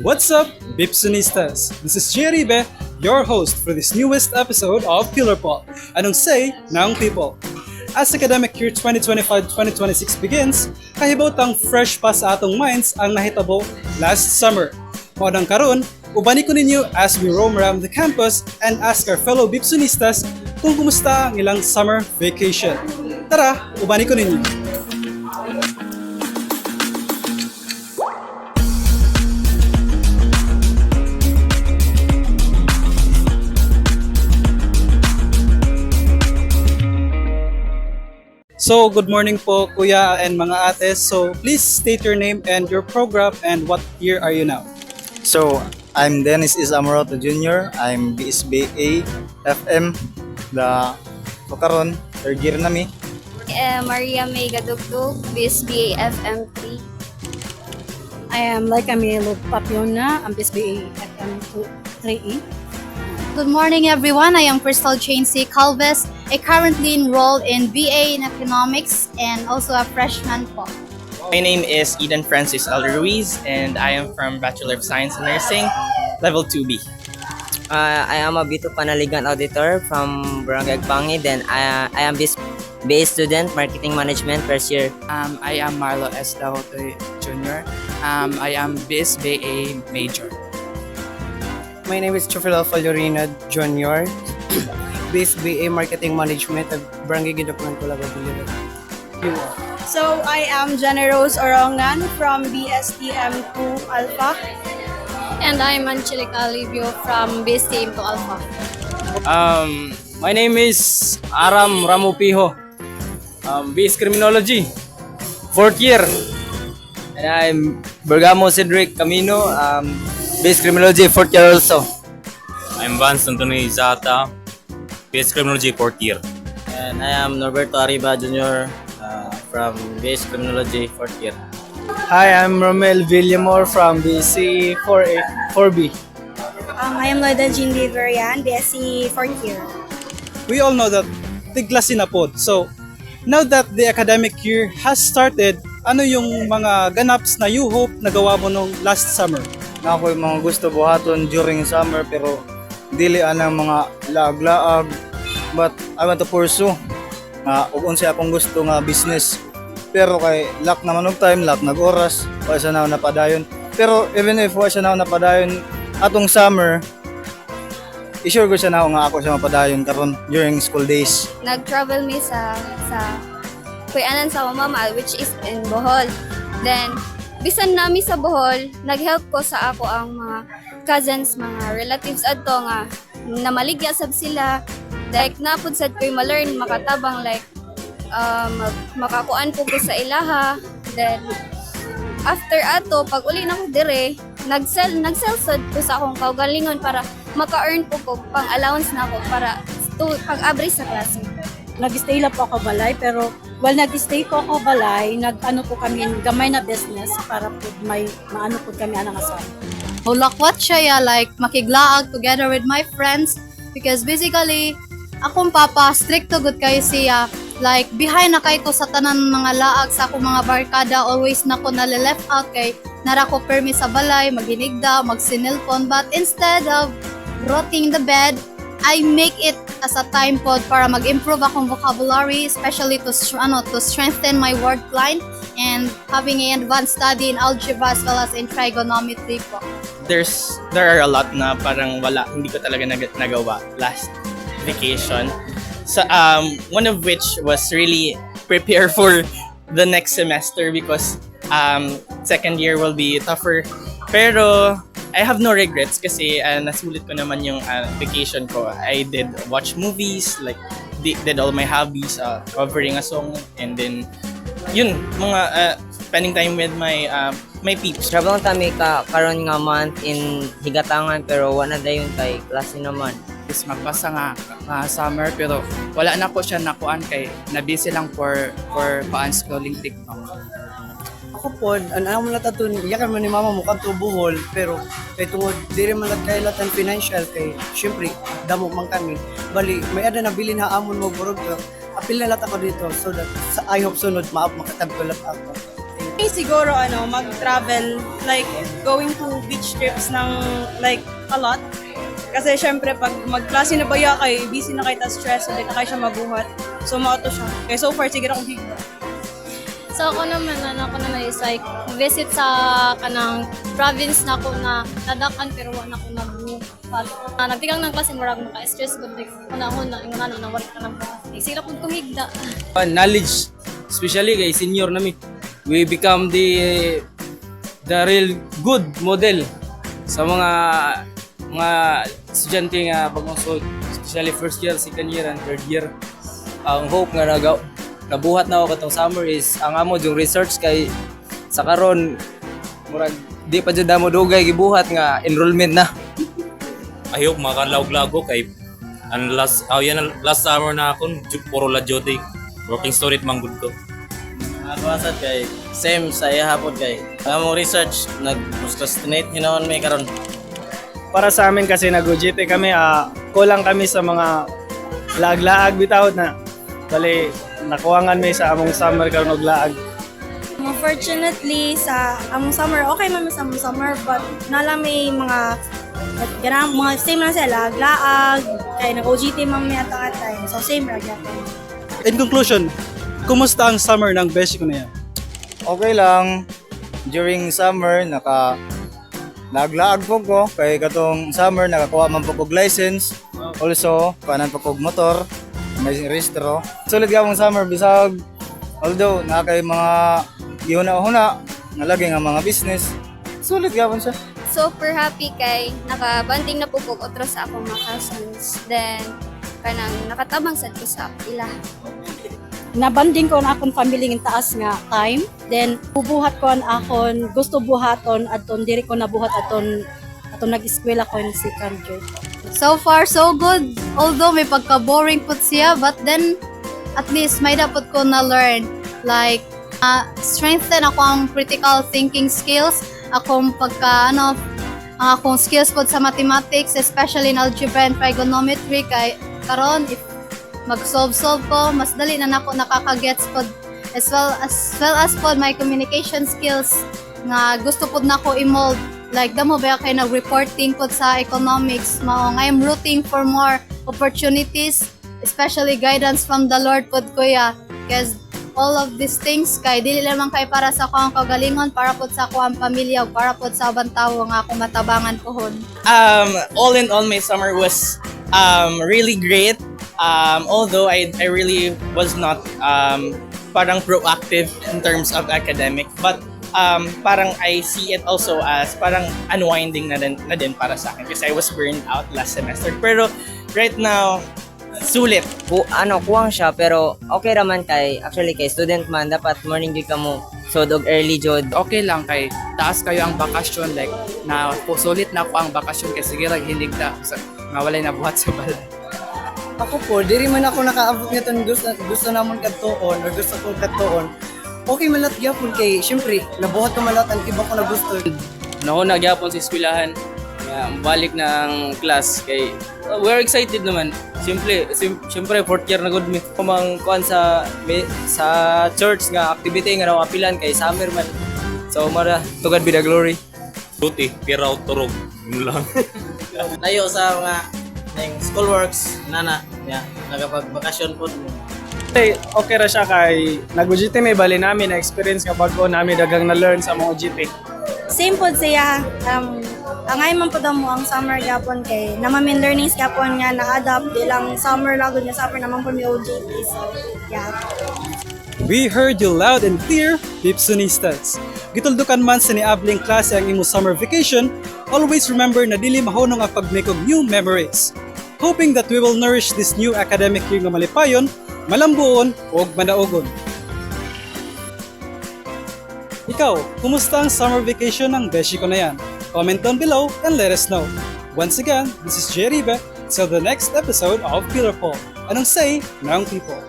What's up, Bipsonistas? This is Jeribe, your host for this newest episode of Pillar Paul, anong say ng people. As academic year 2025-2026 begins, kahibotang fresh pa sa atong minds ang nahitabo last summer. Maunang karon, ubani ko ninyo as we roam around the campus and ask our fellow Bipsonistas kung kumusta ang ilang summer vacation. Tara, ubani ko ninyo. So, good morning po kuya and mga ates. So, please state your name and your program and what year are you now? So, I'm Dennis Isamoroto Jr. I'm BSBA FM. Karon, third year na mi. Maria May Gadugdug, BSBA FM3. I am like Camilo Papiona, I'm BSBA FM 3E. Good morning, everyone. I am Crystal Chainsey Calves, a currently enrolled in BA in Economics and also a freshman po. My name is Eden Francis L. Ruiz, and I am from Bachelor of Science in Nursing, Level 2B. I am a B2 Panaligan auditor from Barangay Agpangi. Then I am this BA student, Marketing Management, first year. I am Marlo S. Dahotoy Jr. I am BSBA major. My name is Chofilo Falorina Jr. BSBA Marketing Management at Barangay Gidapunan, Colababilero. So I am Jenna Rose Orongan from BSTM2 Alpha. And I'm Angelica Alivio from BSTM2 Alpha. My name is Aram Ramupiho, BS Criminology, 4th year. And I'm Bergamo Cedric Camino, BS Criminology, 4th year also. I'm Vance Anthony Zata, BS Criminology, 4th year. And I am Norberto Arriba Jr. From BS Criminology, 4th year. Hi, I'm Romel Villamor from BC 4B. I am Loida Jean Diverian, BSc 4th year. We all know that tiglasi na pod. So, now that the academic year has started, ano yung mga ganaps na you hope nagawa mo nung last summer? Na ako yung mga gusto buhaton during summer pero dili anang mga laag-laag. But I want to pursue ug unsa akong gusto nga business. Pero kay lack naman og time, lack nag oras, wa sa na napadayon. Pero even if wa sa na napadayon atong summer, i-sure ko siya na nga ako sa mapadayon karon during school days. Nag-travel mi sa kuyanan sa mama which is in Bohol. Then, bisan nami sa Bohol, nag-help ko sa ako ang mga cousins, mga relatives adto nga namaligya sab sila. Like, napod sad ko'y ma-learn, makatabang, like, makakuan po ko sa ilaha. Then, after ato, pag uli na ko dire, nag-sell sad ko sa akong kaugalingon para maka-earn po ko pang allowance na ako para pag-abri sa klase. Nag-stay lang po ako balay, pero while nag-stay po ako balay, nag-ano po kami, gamay na business para po may maano po kami anang asawa. Hulakwat siya, like makiglaag together with my friends because basically, akong papa, strict to good kayo siya. Like, behind na kay ko sa tanan mga laag sa akong mga barkada, always na ko nale-left out kay nara ko permi sa balay, maghinigda, magsinilpon. But instead of rotting the bed, I make it as a time pod para mag-improve akong vocabulary, especially to strengthen my word line and having an advanced study in algebra as well as in trigonometry po. There are a lot na parang hindi ko talaga nagawa last vacation. So, one of which was really prepare for the next semester because second year will be tougher. Pero I have no regrets kasi nasulit ko naman yung vacation ko. I did watch movies, like did all my hobbies, covering a song, and then yun, mga spending time with my peeps. Travel kami karon nga month in Higatangan pero wala dayon kay klase naman. Is magbasa nga summer pero wala na ko siya nakuan kay nabisi lang for scrolling TikTok. Ako po, ano mo natatun, iyakan mo ni mama mo kanto Bohol, pero kay tungod, di rin man nagkailatan financial kay, syempre, damo man kami. Bali, may ada na bilin ha amon mo burog, apil na lata ko dito so that I hope sunod makatab ko lang ako. Thank Siguro mag-travel, like going to beach trips ng like a lot. Kasi syempre pag magklase na baya kay, busy na kayo, tas stress, hindi na kayo siya mabuhat. So mauto siya. Kaya so far, sige na akong higda. So ako naman is like visit sa kanang province na ako na nadakan pero wala na ako nagbuhat. Nagtigang ng klase murag maka-stress but like una-una ingon na wala ka nang buhat. Sila pud kumigda. Knowledge, especially kay senior nami. We become the real good model sa mga estudyante nga pagmasod, especially first year, second year, and third year. Ang hope nga nabuhat na ako katong summer is ang amo yung research kay sa karon murag di pa jud mo dugay gibuhat nga enrollment na. I hope makanlaog-lago kay ang last summer na akong puro la jote. Working student man gud ko. Ako asad kay same sa iya hapon kay among research nag-procrastinate hinuon may karon. Para sa amin kasi nag-GT kami, kulang kami sa mga laag-laag bitaw na. Bali, nakuwangan may sa among summer karon og laag. Fortunately, sa among summer, okay man sa among summer, but nala may mga same lang sila, laag, kaya nag-OGT man may atang time. So same ra gyapon. In conclusion, kumusta ang summer ng beshi ko na yan? Okay lang. During summer, naglaag po ko. Kay katong summer, nakakuha man po kog license. Also, kanan po kog motor. May registro. Sulit ka mong summer, bisag. Although, nakakay mga gihuna-huna, nalagi nga mga business. Sulit ka po siya. Super happy kay nakabanding na po ko otro sa akong mga cousins. Then, kanang nakatabang sad ko sa ila. Nabanding ko na akong family ng taas nga time. Then, bubuhat ko ang akon, gusto buhaton, aton diri ko nabuhat aton nag-eskwela ko in second year. So far, so good. Although may pagka-boring po siya, but then at least may dapat ko na-learn. Like, strengthen ako ang critical thinking skills. Akong akong skills po sa mathematics, especially in algebra and trigonometry. Kay karon if mag-solve ko, mas dali na nako nakaka-gets po as well as po my communication skills nga gusto po nako i-mold. Like, damo ba kayo nag-reporting po sa economics, maong I'm rooting for more opportunities, especially guidance from the Lord po kuya. Because all of these things, kay dili lamang kay para sa ko ang kagalingon, para po sa ko ang pamilya, para po sa abang tao nga akong matabangan pohon. All in all, my summer was really great. Although I really was not parang proactive in terms of academic, but parang I see it also as parang unwinding na din para sa akin kasi I was burned out last semester. Pero right now, sulit. Kuwang siya pero okay raman kay actually kay student man dapat morning gyud kamo sod og early jud. Okay lang kay taas kayo ang bakasyon like na sulit na ako ang bakasyon kay sige ra hilig ta nga walay nabuhat sa balay. Ako po, diri man ako nakaabot nga itong gusto namon kadtuon or gusto ko kadtuon. Okay man lahat gyapon kay syempre nabuhat ko malat ang iba ko na gusto. Nauna gyapon sa eskwelahan. Balik ng class kay we're excited naman. Siyempre fourth year na good me. Kumang kuan sa church nga activity nga raw apilan kay summer man. So mara to God be the glory. Duty, pira o turog. Yun lang. Layo sa mga schoolworks, nagapag-bakasyon po. Okay ra siya kay nag-GT may bali namin na experience nga bago namin dagang na-learn sa mga GT. Same po siya. Angay man po daw mo ang summer gapon kay namamin learnings gapon nga na-adapt bilang summer lagod nga summer naman po may OJT. So, yeah. We heard you loud and clear, Pipsonistas. Gituldukan man sa niabling klase ang imo summer vacation, always remember na dili mahunong ang pag-make of new memories. Hoping that we will nourish this new academic year nga malipayon, malambuon, ug manaogon. Ikaw, kumusta ang summer vacation ng beshi ko na yan? Comment down below and let us know. Once again, this is Jerry Be. Till the next episode of Pillar Paul. Anong say ng people?